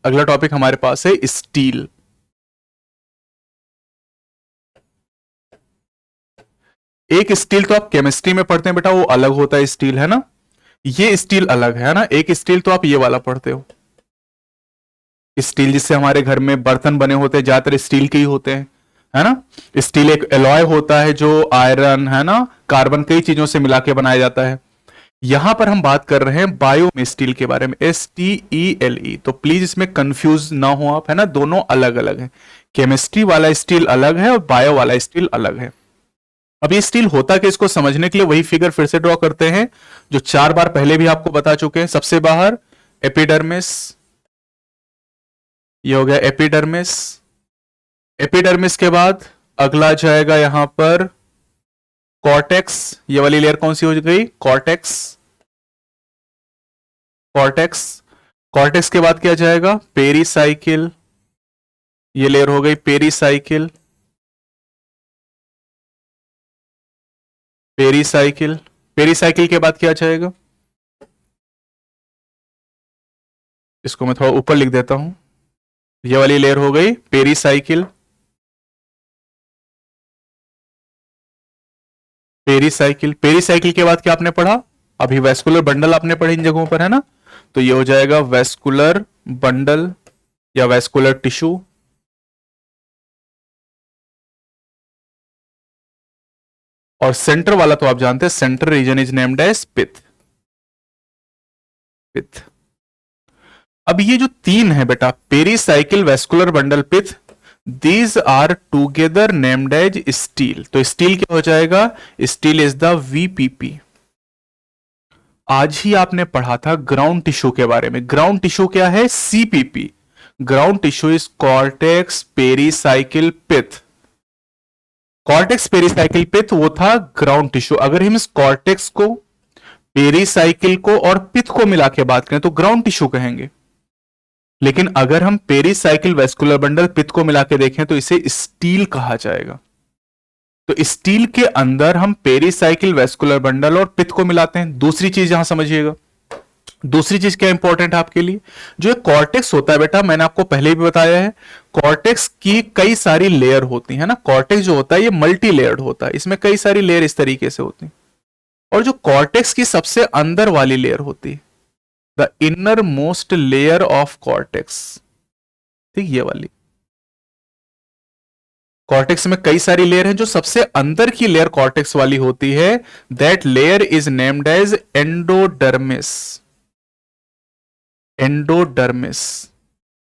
अगला टॉपिक हमारे पास है स्टील। एक स्टील तो आप केमिस्ट्री में पढ़ते हैं बेटा, वो अलग होता है स्टील, है ना। ये स्टील अलग है ना। एक स्टील तो आप ये वाला पढ़ते हो, स्टील जिससे हमारे घर में बर्तन बने होते हैं, ज्यादातर स्टील के ही होते हैं, है ना। स्टील एक एलॉय होता है जो आयरन, है ना, कार्बन, कई चीजों से मिला के बनाया जाता है। यहां पर हम बात कर रहे हैं बायो स्टील के बारे में, STELE। तो प्लीज इसमें कंफ्यूज ना हो आप, है ना, दोनों अलग अलग है। केमिस्ट्री वाला स्टील अलग है और बायो वाला स्टील अलग है। अब ये स्टील होता कि इसको समझने के लिए वही फिगर फिर से ड्रॉ करते हैं जो 4 बार पहले भी आपको बता चुके हैं। सबसे बाहर एपिडर्मिस, ये हो गया एपिडर्मिस। एपिडर्मिस के बाद अगला जाएगा यहां पर कॉर्टेक्स। ये वाली लेयर कौन सी हो गई? कॉर्टेक्स। कॉर्टेक्स, कॉर्टेक्स के बाद क्या जाएगा? पेरीसाइकिल। ये लेयर हो गई पेरीसाइकिल। पेरीसाइकिल, पेरीसाइकिल के बाद क्या जाएगा? इसको मैं थोड़ा ऊपर लिख देता हूं। ये वाली लेयर हो गई पेरीसाइकिल। पेरीसाइकिल, पेरीसाइकिल के बाद क्या आपने पढ़ा? अभी वेस्कुलर बंडल आपने पढ़े इन जगहों पर, है ना। तो ये हो जाएगा वेस्कुलर बंडल या वेस्कुलर टिश्यू। और सेंटर वाला तो आप जानते हैं, center region is named as pith. Pith. अब ये जो तीन है बेटा, pericycle, vascular bundle, pith, these are together named as stele. तो स्टील क्या हो जाएगा? Stele is the VPP। आज ही आपने पढ़ा था ग्राउंड टिश्यू के बारे में। ग्राउंड टिश्यू क्या है? CPP। Ground tissue is cortex, pericycle, pith. Cortex, pericycle, pith वो था ग्राउंड टिश्यू। अगर हम इस कॉर्टेक्स को, पेरीसाइकिल को और पिथ को मिला के बात करें तो ग्राउंड टिश्यू कहेंगे। लेकिन अगर हम पेरीसाइकिल, वेस्कुलर बंडल, पिथ को मिला के देखें तो इसे स्टील कहा जाएगा। तो स्टील के अंदर हम पेरीसाइकिल, वेस्कुलर बंडल और पिथ को मिलाते हैं। दूसरी चीज यहां समझिएगा, दूसरी चीज क्या इंपॉर्टेंट है आपके लिए? जो कॉर्टेक्स होता है बेटा, मैंने आपको पहले भी बताया है, कॉर्टेक्स की कई सारी लेयर होती है ना। कॉर्टेक्स जो होता है ये मल्टी लेयर्ड होता है, इसमें कई सारी लेयर इस तरीके से होती है। और जो कॉर्टेक्स की सबसे अंदर वाली लेयर होती है, the inner most layer of cortex, ठीक, ये वाली। कॉर्टेक्स में कई सारी लेयर हैं, जो सबसे अंदर की लेयर कॉर्टेक्स वाली होती है, that layer is named as endodermis. Endodermis,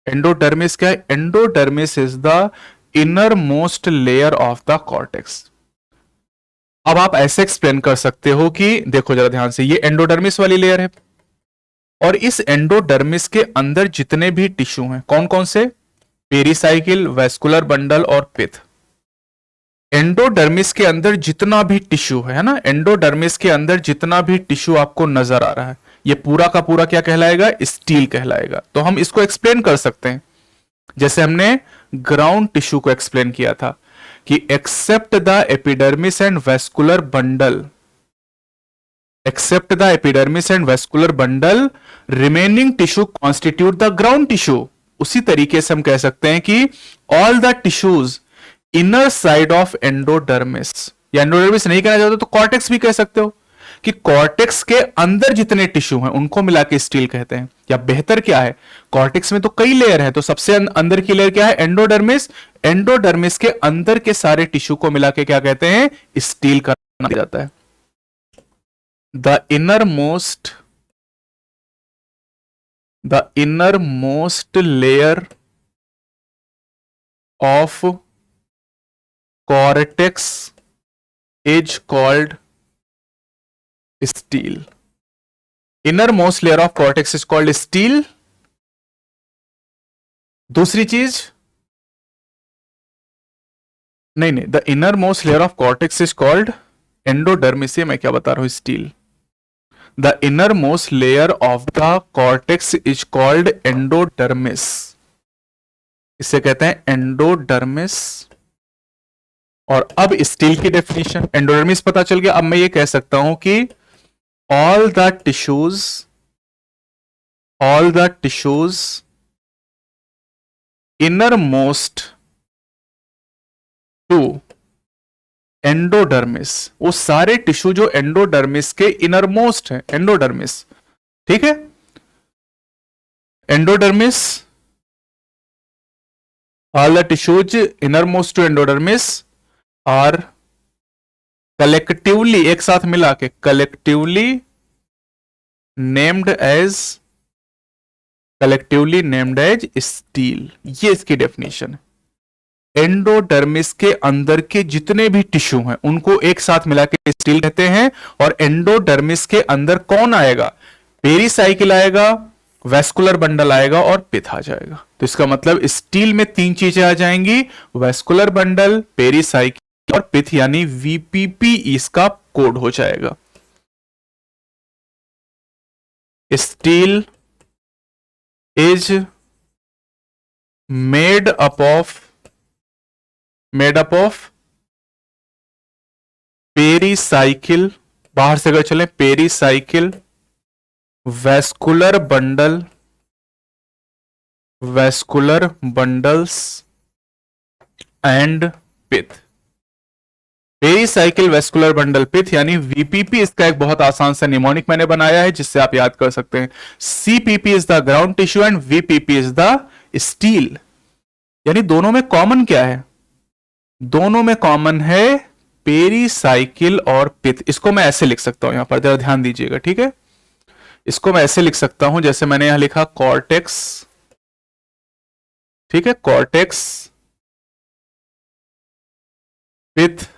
endodermis क्या है? Endodermis is the inner most layer of the cortex. अब आप ऐसे एक्सप्लेन कर सकते हो कि देखो जरा ध्यान से, ये एंडोडर्मिस वाली लेयर है और इस एंडोडर्मिस के अंदर जितने भी टिश्यू हैं, कौन कौन से? पेरीसाइकिल, वेस्कुलर बंडल और पिथ। एंडोडर्मिस के अंदर जितना भी टिश्यू है ना, एंडोडर्मिस के अंदर जितना भी टिश्यू आपको नजर आ रहा है, ये पूरा का पूरा क्या कहलाएगा? स्टील कहलाएगा। तो हम इसको एक्सप्लेन कर सकते हैं जैसे हमने ग्राउंड टिश्यू को एक्सप्लेन किया था कि except the epidermis and vascular bundle, except the epidermis and vascular bundle, remaining tissue constitute the ground tissue. उसी तरीके से हम कह सकते हैं कि all the tissues inner side of endodermis, या एंडोडर्मिस नहीं कहना चाहते तो कॉर्टेक्स भी कह सकते हो, कि कॉर्टेक्स के अंदर जितने टिश्यू हैं उनको मिला के स्टील कहते हैं। या बेहतर क्या है, कॉर्टेक्स में तो कई लेयर है, तो सबसे अंदर की लेयर क्या है? एंडोडर्मिस। एंडोडर्मिस के अंदर के सारे टिश्यू को मिला के क्या कहते हैं? स्टील कहना जाता है। The inner most layer of cortex is called steel. Innermost layer of cortex is called steel. दूसरी चीज नहीं, the innermost layer of cortex is called endodermis. मैं क्या बता रहा हूं? Steel. The innermost layer of the cortex is called endodermis. इसे कहते हैं एंडोडर्मिस। और अब स्टील की डेफिनेशन, एंडोडर्मिस पता चल गया। अब मैं ये कह सकता हूं कि all the tissues inner most to endodermis, वो सारे टिश्यू जो एंडोडर्मिस के इनर मोस्ट है, एंडोडर्मिस, ठीक है। Endodermis, all the tissues innermost to endodermis are collectively, एक साथ मिला के collectively named as, collectively named as stele. ये इसकी डेफिनेशन है। एंडोडर्मिस के अंदर के जितने भी टिश्यू हैं उनको एक साथ मिला के स्टील कहते हैं। और एंडोडर्मिस के अंदर कौन आएगा? पेरीसाइकिल आएगा, वेस्कुलर बंडल आएगा और पिथ आ जाएगा। तो इसका मतलब स्टील में तीन चीजें आ जाएंगी, वेस्कुलर बंडल, पेरीसाइकिल और पिथ, यानी वीपीपी इसका कोड हो जाएगा। Stele is made up of pericycle, बाहर से अगर चलें, pericycle, vascular bundles and pith. Pericycle, vascular bundle, pith, यानी वीपीपी इसका एक बहुत आसान सा निमोनिक मैंने बनाया है जिससे आप याद कर सकते हैं। CPP is the ground tissue and VPP is the steel. यानी दोनों में कॉमन क्या है? दोनों में कॉमन है पेरीसाइकिल और पिथ। इसको मैं ऐसे लिख सकता हूं, यहां पर जरा ध्यान दीजिएगा, ठीक है। इसको मैं ऐसे लिख सकता हूं, जैसे मैंने यहां लिखा कॉर्टेक्स, ठीक है, कॉर्टेक्स, पिथ,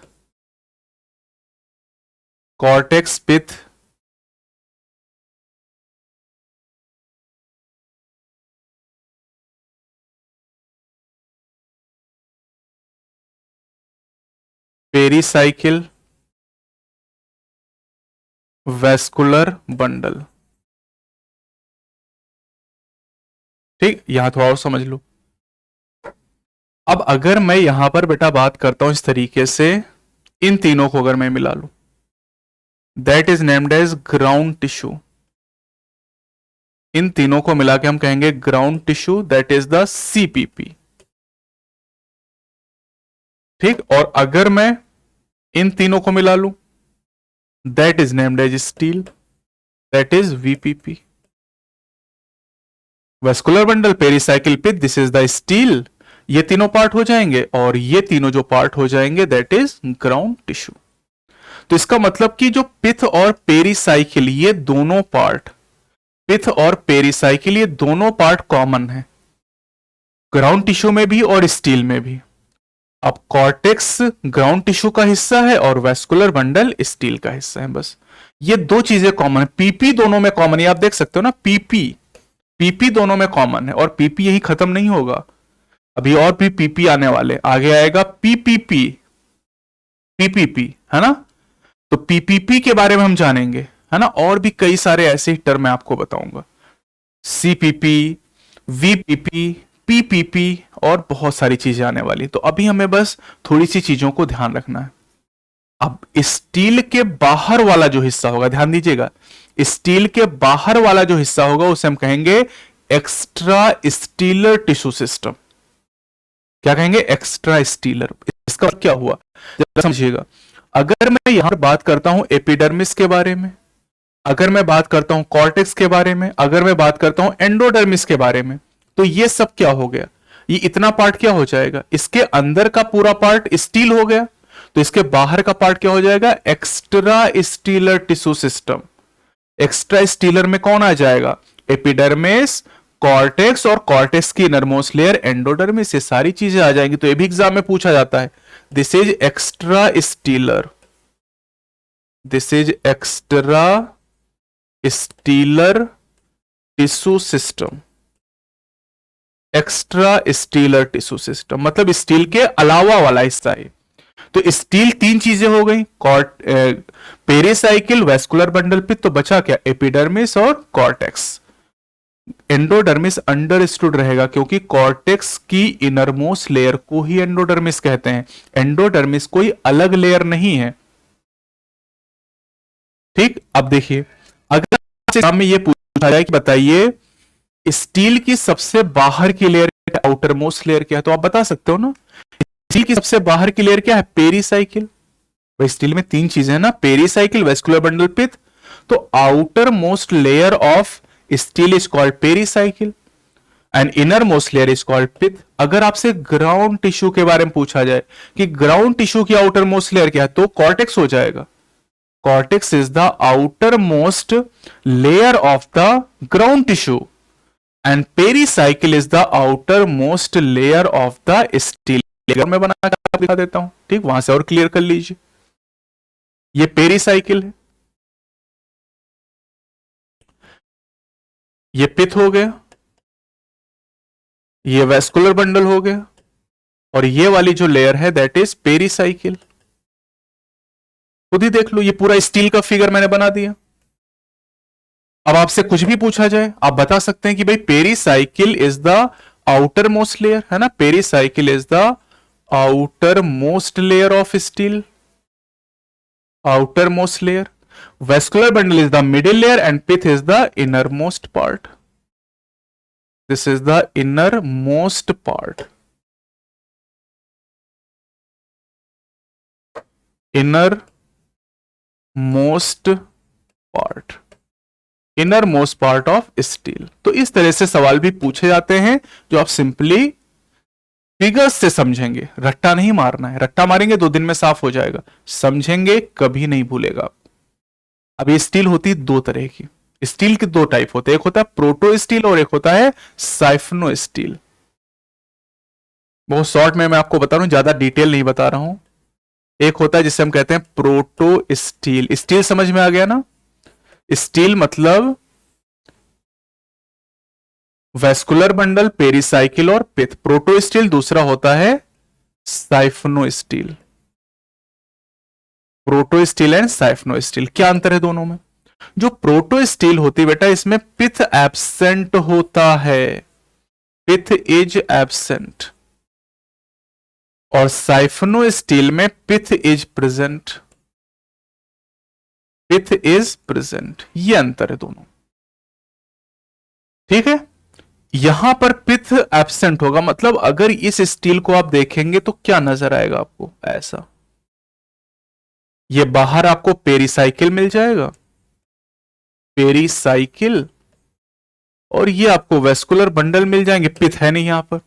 कॉर्टेक्स, पिथ, पेरीसाइकिल, वेस्कुलर बंडल। ठीक, यहां थोड़ा और समझ लो। अब अगर मैं यहां पर बेटा बात करता हूं इस तरीके से, इन तीनों को अगर मैं मिला लूं, that is named as ground tissue. इन तीनों को मिला के हम कहेंगे ground tissue, that is the CPP. ठीक, और अगर मैं इन तीनों को मिला लूं, that is named as stele, that is VPP. Vascular bundle, pericycle, pith, this is the stele. ये तीनों पार्ट हो जाएंगे और ये तीनों जो पार्ट हो जाएंगे दैट इज ग्राउंड टिश्यू। तो इसका मतलब कि जो पिथ और पेरीसाइकिल, ये दोनों पार्ट, पिथ और पेरीसाइकिल, ये दोनों पार्ट कॉमन है ग्राउंड टिश्यू में भी और स्टील में भी। अब कॉर्टेक्स ग्राउंड टिश्यू का हिस्सा है और वेस्कुलर बंडल स्टील का हिस्सा है। बस ये दो चीजें कॉमन है। पीपी दोनों में कॉमन है, आप देख सकते हो ना, पीपी दोनों में कॉमन है। और पीपी यही खत्म नहीं होगा, अभी और भी पीपी आने वाले, आगे आएगा पीपीपी, है ना। तो पीपीपी के बारे में हम जानेंगे, है ना। और भी कई सारे ऐसे टर्म मैं आपको बताऊंगा, सीपीपी, वीपीपी, पीपीपी और बहुत सारी चीजें आने वाली। तो अभी हमें बस थोड़ी सी चीजों को ध्यान रखना है। अब स्टील के बाहर वाला जो हिस्सा होगा, ध्यान दीजिएगा, स्टील के बाहर वाला जो हिस्सा होगा उसे हम कहेंगे एक्स्ट्रा स्टीलर टिश्यू सिस्टम। क्या कहेंगे? Extra stealer. इसका क्या हुआ जरा समझिएगा। अगर मैं यहां पर बात करता हूं एपिडर्मिस के बारे में, अगर मैं बात करता हूं कॉर्टेक्स के बारे में, अगर मैं बात करता हूं एंडोडर्मिस के बारे में, तो ये सब क्या हो गया? ये इतना पार्ट क्या हो जाएगा? इसके अंदर का पूरा पार्ट स्टील हो गया, तो इसके बाहर का पार्ट क्या हो जाएगा? Extra stealer tissue system. Extra stealer में कौन आ जाएगा? एपिडर्मिस, कॉर्टेक्स और कॉर्टेक्स की इनरमोस्ट लेयर एंडोडर्मिस, ये सारी चीजें आ जाएंगी। तो ये भी एग्जाम में पूछा जाता है, this is extra stealer, this is extra stealer tissue system. Extra stealer tissue system मतलब स्टील के अलावा वाला हिस्सा है। तो स्टील तीन चीजें हो गई, पेरीसाइकिल, वेस्कुलर बंडल, पिथ, तो बचा क्या? एपिडर्मिस और कॉर्टेक्स। एंडोडर्मिस अंडरस्टूड रहेगा क्योंकि कॉर्टेक्स की इनरमोस्ट लेयर को ही एंडोडर्मिस कहते हैं। एंडोडर्मिस कोई अलग लेयर नहीं है। ठीक, अब देखिए, अगर एग्जाम में ये पूछा जाए कि बताइए स्टील की सबसे बाहर की लेयर आउटर मोस्ट लेयर क्या है, तो आप बता सकते हो ना। स्टील की सबसे बाहर की लेयर क्या है, पेरीसाइकिल। भाई स्टील में तीन चीजें हैं ना, पेरीसाइकिल, वेस्कुलर बंडल, पिथ। तो outer most layer of stele is called pericycle and inner most layer is called pith. अगर आपसे ग्राउंड टिश्यू के बारे में पूछा जाए कि ग्राउंड टिश्यू की आउटर मोस्ट लेयर क्या है, तो कॉर्टेक्स हो जाएगा। Cortex is the outer most layer of the ground tissue and pericycle is the outer most layer of the steel. मैं बना के दिखा देता हूं, ठीक, वहां से और क्लियर कर लीजिए। ये पेरीसाइकिल है, ये पिथ हो गया, ये वेस्कुलर बंडल हो गया, और ये वाली जो लेयर है दैट इज पेरीसाइकिल। खुद ही देख लो, ये पूरा स्टील का फिगर मैंने बना दिया। अब आपसे कुछ भी पूछा जाए आप बता सकते हैं कि भाई pericycle is the outer most layer, है ना, pericycle is the outer most layer of steel, outer most layer. Vascular bundle is the middle layer and pith is the innermost part. This is the innermost part. Innermost part. Innermost part of steel. तो इस तरह से सवाल भी पूछे जाते हैं जो आप सिंपली फिगर्स से समझेंगे, रट्टा नहीं मारना है। रट्टा मारेंगे 2 दिन में साफ हो जाएगा, समझेंगे कभी नहीं भूलेगा आप। अब ये स्टील होती है 2 तरह की। स्टील के 2 टाइप होते हैं, एक होता है प्रोटो स्टील और एक होता है साइफनो स्टील। बहुत शॉर्ट में मैं आपको बता रहा हूं, ज्यादा डिटेल नहीं बता रहा हूं। एक होता है जिसे हम कहते हैं प्रोटो स्टील। स्टील समझ में आ गया ना, स्टील मतलब वेस्कुलर बंडल, पेरीसाइकिल और पिथ। प्रोटो स्टील दूसरा होता है siphonostele. Protostele and siphonostele, क्या अंतर है दोनों में? जो प्रोटो स्टील होती है बेटा, इसमें पिथ एब्सेंट होता है, पिथ इज एब्सेंट। और साइफनो स्टील में pith is present, pith is present. ये अंतर है दोनों, ठीक है। यहां पर पिथ एब्सेंट होगा, मतलब अगर इस स्टील को आप देखेंगे तो क्या नजर आएगा आपको, ऐसा। ये बाहर आपको पेरीसाइकिल मिल जाएगा, पेरीसाइकिल, और ये आपको वेस्कुलर बंडल मिल जाएंगे, पिथ है नहीं यहां पर।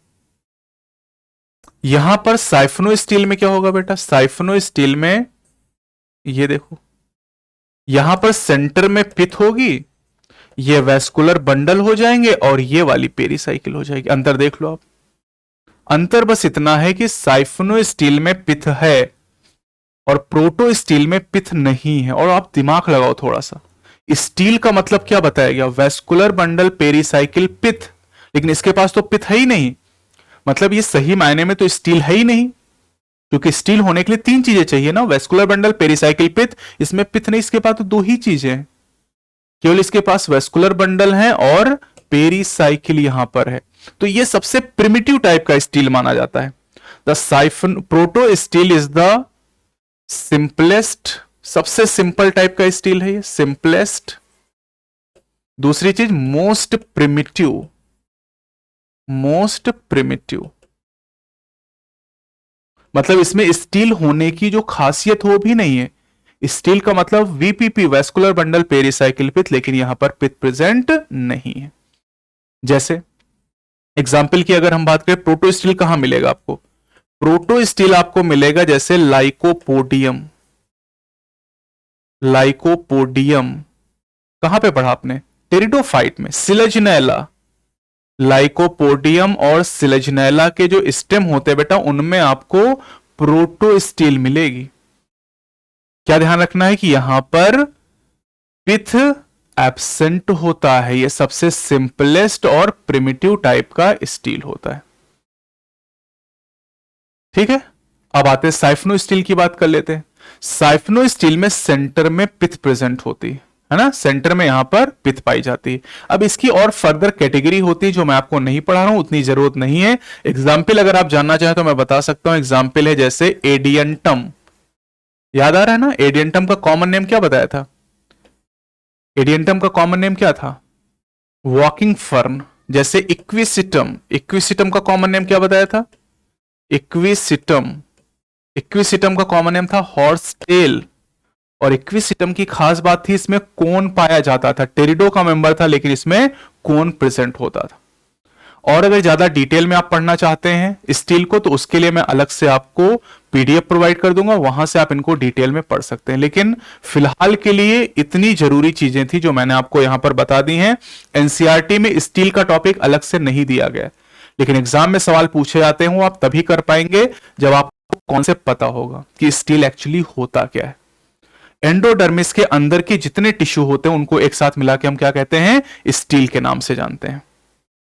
यहां पर साइफनो स्टील में क्या होगा बेटा, साइफनो स्टील में ये देखो, यहां पर सेंटर में पिथ होगी, ये वेस्कुलर बंडल हो जाएंगे और ये वाली पेरीसाइकिल हो जाएगी। अंतर देख लो आप, अंतर बस इतना है कि साइफनो स्टील में पिथ है और प्रोटो स्टील में पिथ नहीं है। और आप दिमाग लगाओ थोड़ा सा, स्टील का मतलब क्या बताया गया, वेस्कुलर बंडल, पेरीसाइकिल, पिथ, लेकिन इसके पास तो पिथ है ही नहीं। मतलब ये सही मायने में तो स्टील है ही नहीं, क्योंकि स्टील होने के लिए 3 चीजें चाहिए ना, वेस्कुलर बंडल, पेरीसाइकिल, पिथ। इसमें पिथ नहीं, इसके पास तो 2 ही चीजें हैं, केवल इसके पास वेस्कुलर बंडल है और पेरीसाइकिल यहां पर है। तो ये सबसे प्रिमिटिव टाइप का स्टील माना जाता है। The siphon proto steel is the simplest, सबसे सिंपल टाइप का स्टील है ये, सिंपलेस्ट। दूसरी चीज मोस्ट प्रिमिटिव, मोस्ट प्रिमिटिव, मतलब इसमें स्टील होने की जो खासियत हो भी नहीं है। स्टील का मतलब वीपीपी, वेस्कुलर बंडल, पेरीसाइकिल, पिथ, लेकिन यहां पर पिथ प्रेजेंट नहीं है। जैसे एग्जाम्पल की अगर हम बात करें, प्रोटो स्टील कहां मिलेगा आपको, प्रोटो स्टील आपको मिलेगा जैसे लाइकोपोडियम, लाइकोपोडियम कहां पे पढ़ा आपने, टेरिडोफाइट में, सिलेजनेला। लाइकोपोडियम और सिलेजनेला के जो स्टेम होते हैं बेटा, उनमें आपको प्रोटो स्टील मिलेगी। क्या ध्यान रखना है कि यहां पर पिथ एब्सेंट होता है, यह सबसे सिंपलेस्ट और प्रिमिटिव टाइप का स्टील होता है, ठीक है। अब आते हैं साइफनो स्टील की बात कर लेते हैं। साइफनो स्टील में सेंटर में पिथ प्रेजेंट होती है ना, सेंटर में यहां पर पिथ पाई जाती है। अब इसकी और फर्दर कैटेगरी होती है जो मैं आपको नहीं पढ़ा रहा हूं, उतनी जरूरत नहीं है। एग्जाम्पल अगर आप जानना चाहें तो मैं बता सकता हूं। एग्जाम्पल है जैसे एडियंटम, याद आ रहा है ना, एडियंटम का कॉमन नेम क्या बताया था, एडियंटम का कॉमन नेम क्या था, वॉकिंग फर्न। जैसे इक्विसिटम, इक्विसिटम का कॉमन नेम क्या बताया था? इक्विसिटम, इक्विसिटम का कॉमन नेम था हॉर्स टेल। और इक्विसिटम की खास बात थी, इसमें कोन पाया जाता था। टेरिडो का मेंबर था लेकिन इसमें कोन प्रेजेंट होता था। और अगर ज्यादा डिटेल में आप पढ़ना चाहते हैं स्टील को, तो उसके लिए मैं अलग से आपको पीडीएफ प्रोवाइड कर दूंगा, वहां से आप इनको डिटेल में पढ़ सकते हैं। लेकिन फिलहाल के लिए इतनी जरूरी चीजें थी जो मैंने आपको यहां पर बता दी हैं। एनसीईआरटी में स्टील का टॉपिक अलग से नहीं दिया गया, लेकिन एग्जाम में सवाल पूछे जाते हैं, वो आप तभी कर पाएंगे जब आपको कॉन्सेप्ट पता होगा कि स्टील एक्चुअली होता क्या है। एंडोडर्मिस के अंदर के जितने टिश्यू होते हैं उनको एक साथ मिला के हम क्या कहते हैं? स्टील के नाम से जानते हैं।